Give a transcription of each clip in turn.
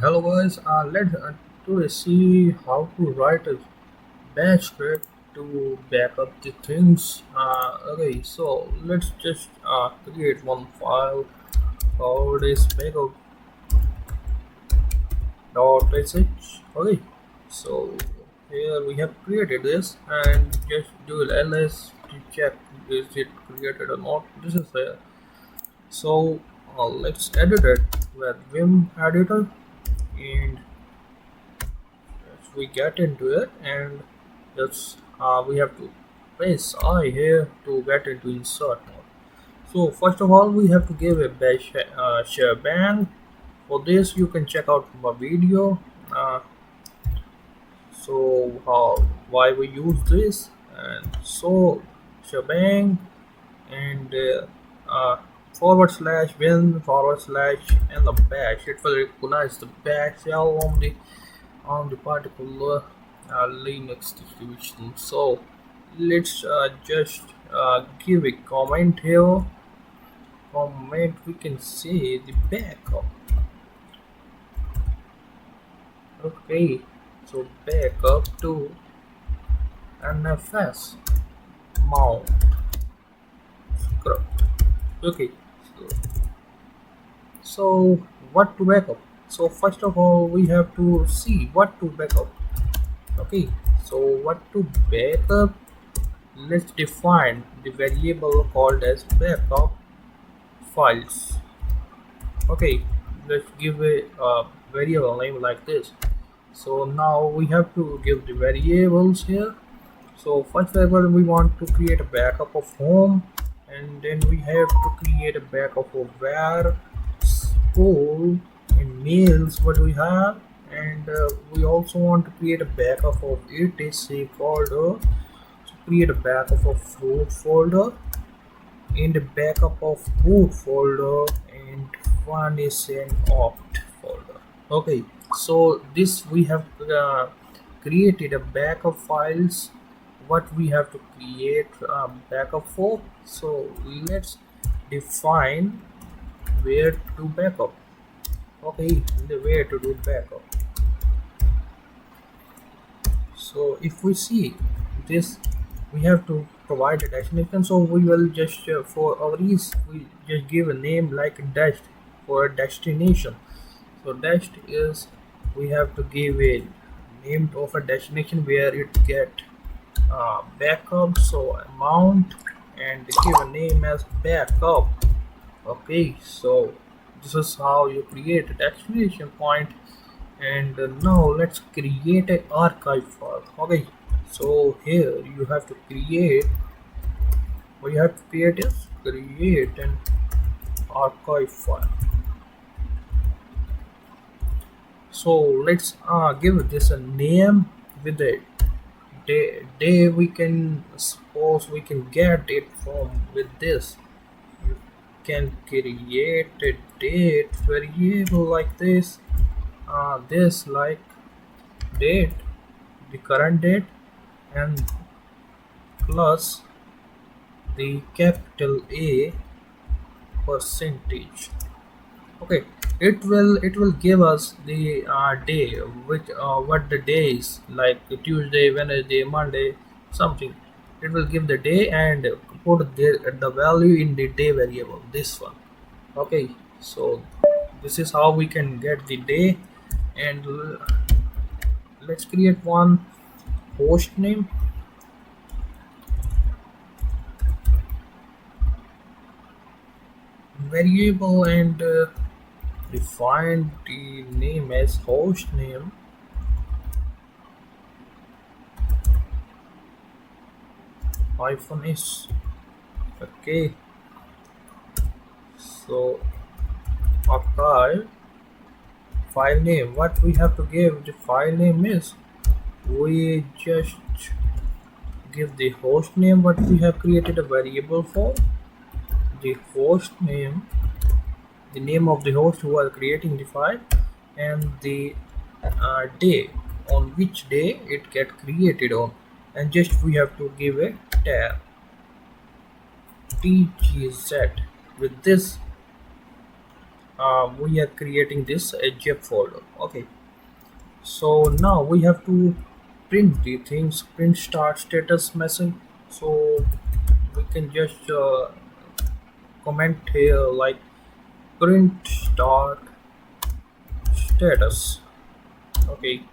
Hello guys, let's to see how to write a bash script to back up the things. Okay, so let's just create one file called is backup.sh. Okay, so here we have created this and just do ls to check is it created or not. This is there. So let's edit it with Vim editor and we get into it and just we have to press I here to get into insert mode. So first of all we have to give a bash shebang. For this you can check out my video. uh, so how why we use this and so shebang and forward slash bin forward slash and the bash, it will recognize the bash shell on the particular Linux distribution. So let's just give a comment here. Comment we can see the backup. Okay, so backup to NFS mount script. Okay, so, so what to backup? So first of all we have to see what to backup. Okay, so what to backup, let's define the variable called as backup files. Okay, let's give a variable name like this. So now we have to give the variables here. So first variable we want to create a backup of home, and then we have to create a backup of where, school, and mails what we have, and we also want to create a backup of etc folder. So create a backup of root folder and a backup of boot folder, and one is an opt folder. Okay, so this we have created a backup files what we have to create backup for. So let's define where to backup. Okay, the way to do backup. So if we see this, we have to provide a destination. So we will just for our ease we just give a name like dash for a destination. So dash is we have to give a name of a destination where it get backup. So amount and give a name as backup. Okay, so this is how you create a destination point. And now let's create an archive file. Okay, so here you have to create, what you have to create is create an archive file. So let's give this a name with a day we can suppose we can get it from with this. You can create a date variable like this. This like date, the current date, and plus the capital A percentage. Okay, it will give us the day, which what the day is, like Tuesday, Wednesday, Monday, something. It will give the day and put the value in the day variable, this one. Okay, so this is how we can get the day. And let's create one host name variable and define the name as host name hyphen s. Okay, so archive file name, what we have to give the file name is, we just give the host name what we have created a variable for, the host name, the name of the host who are creating the file, and the day on which day it get created on, and just we have to give a tab tgz. With this we are creating this a zip folder. Okay, so now we have to print the things, print start status message. So we can just comment here like print start status. Okay,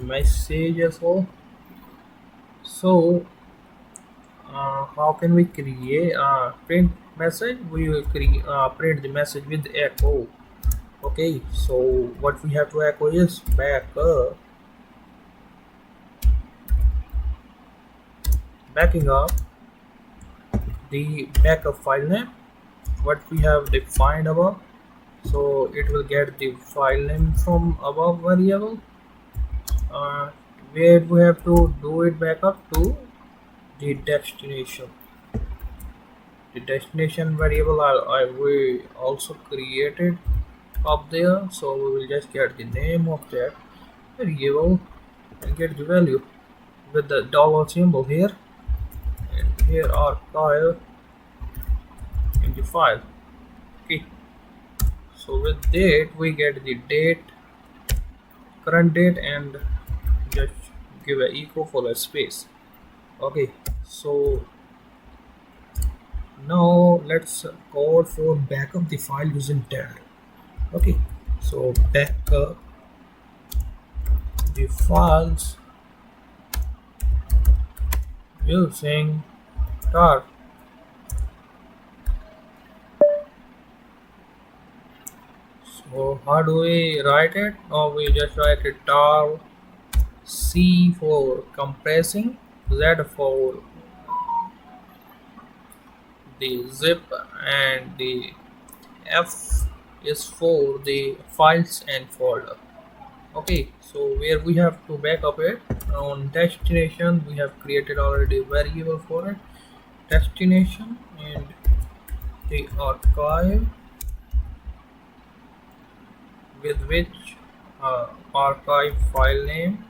message as well. So how can we create print message? We will create print the message with echo. Okay, so what we have to echo is backing up the backup file name what we have defined above. So it will get the file name from above variable, uh, where we have to do it back up to the destination. The destination variable we also created up there, so we will just get the name of that variable and get the value with the dollar symbol here, and here archive in the file. Okay, so with date we get the date, current date, and just give a echo for a space. Okay, so now let's code for backup the file using tar. Okay, so backup the files using tar. So how do we write it? Or we just write it tar, C for compressing, Z for the zip, and the F is for the files and folder. Okay, so where we have to back up it on destination, we have created already a variable for it, destination, and the archive with which archive file name,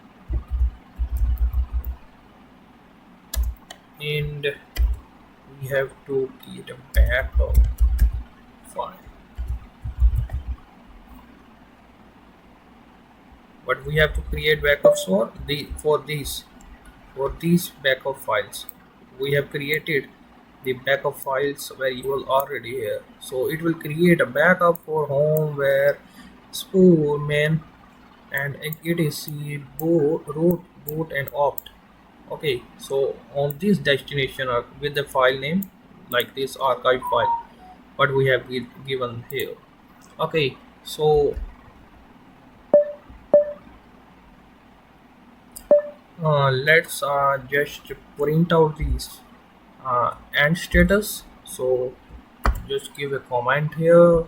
and we have to create a backup file. But we have to create backups for these backup files. We have created the backup files variable already here, so it will create a backup for home where spool main and etc root and opt. Okay, so on this destination with the file name like this archive file what we have given here. Okay, so let's just print out these and status. So just give a comment here.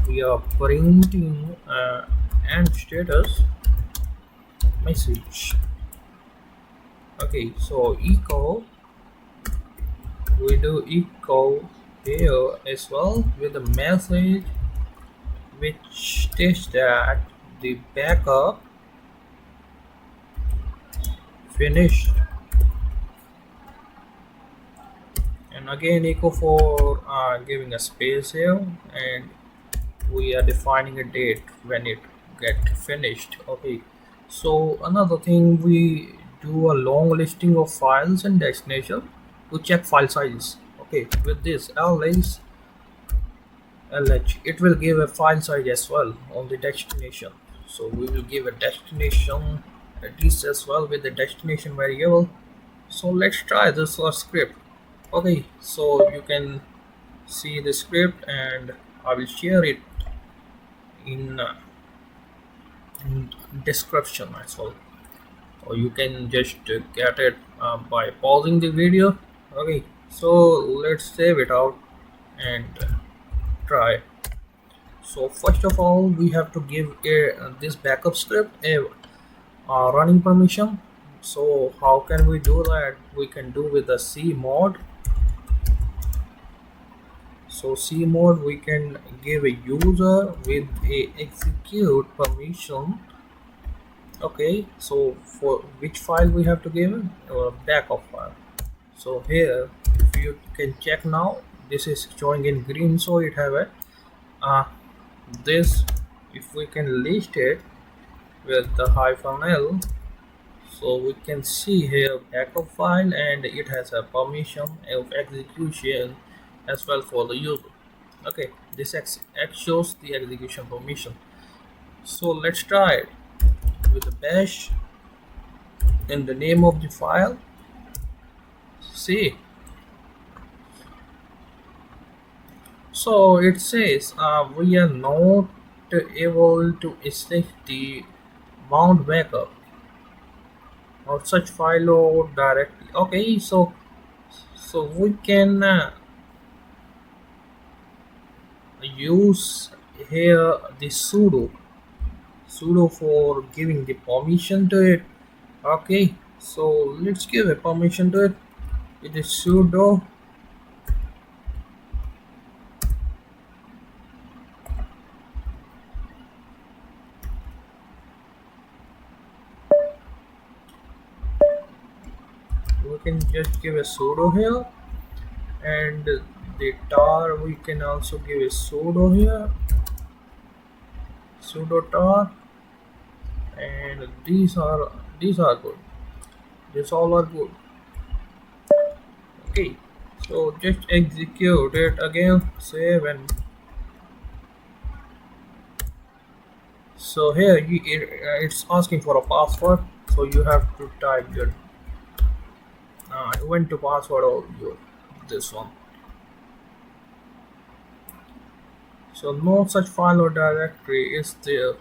We are printing and status message. Okay, so echo, we do echo here as well with a message which states that the backup finished, and again echo for giving a space here, and we are defining a date when it get finished. Okay, so another thing, we do a long listing of files and destination to check file size. Okay, with this lh it will give a file size as well on the destination. So we will give a destination at least as well with the destination variable. So let's try this first script. Okay, so you can see the script, and I will share it in, in description as well, or you can just get it by pausing the video. Okay, so let's save it out and try. So first of all we have to give this backup script a running permission. So how can we do that? We can do with the cmod. So cmod, we can give a user with a execute permission. Okay, so for which file we have to give it? Backup file. So here if you can check now, this is showing in green, so it have a uh, this, if we can list it with the hyphen L, so we can see here backup file, and it has a permission of execution as well for the user. Okay, this shows the execution permission. So let's try it with the bash in the name of the file. See, so it says we are not able to access the mount backup or such file or directly. Okay, so we can use here the sudo for giving the permission to it. Okay, so let's give a permission to it. It is sudo. We can just give a sudo here, and the tar we can also give a sudo here, sudo tar, and these are good. These all are good. Okay, so just execute it again, save, and so here it's asking for a password, so you have to type your when to password or your this one. So no such file or directory is there.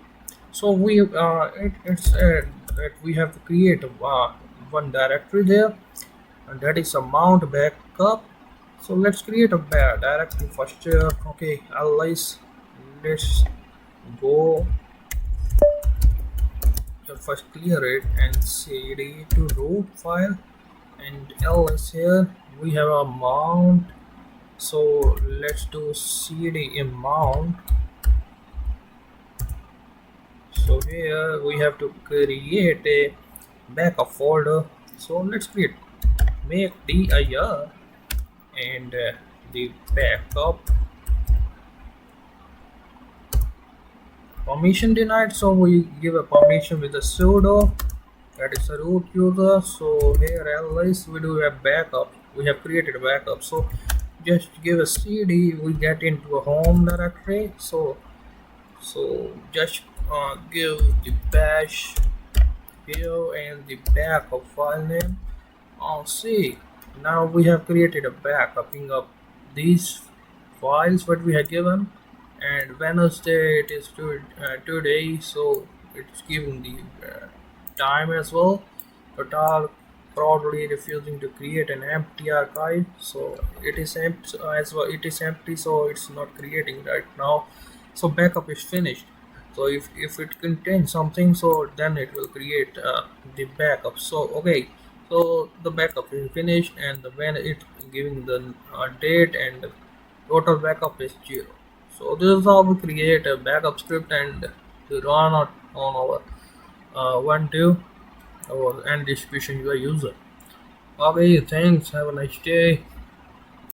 So it's that we have to create one directory there, and that is a mount backup. So let's create a directory first here. Okay, let's go first clear it and cd to root file, and ls here we have a mount. So let's do cd in mount. So here we have to create a backup folder. So let's create make dir and the backup permission denied. So we give a permission with a sudo, that is a root user. So here ls we do a backup. We have created a backup. So just give a cd, we get into a home directory. So just give the bash here and the backup file name. See, now we have created a backupping up these files what we had given, and Wednesday it is today, so it's giving the time as well, but are probably refusing to create an empty archive. So it is empty as well, it is empty, so it's not creating right now. So backup is finished. So if it contains something, so then it will create the backup. So okay, so the backup is finished, and when it giving the date, and total backup is 0. So this is how we create a backup script and to run on our one two or and distribution UI user. Okay, thanks, have a nice day.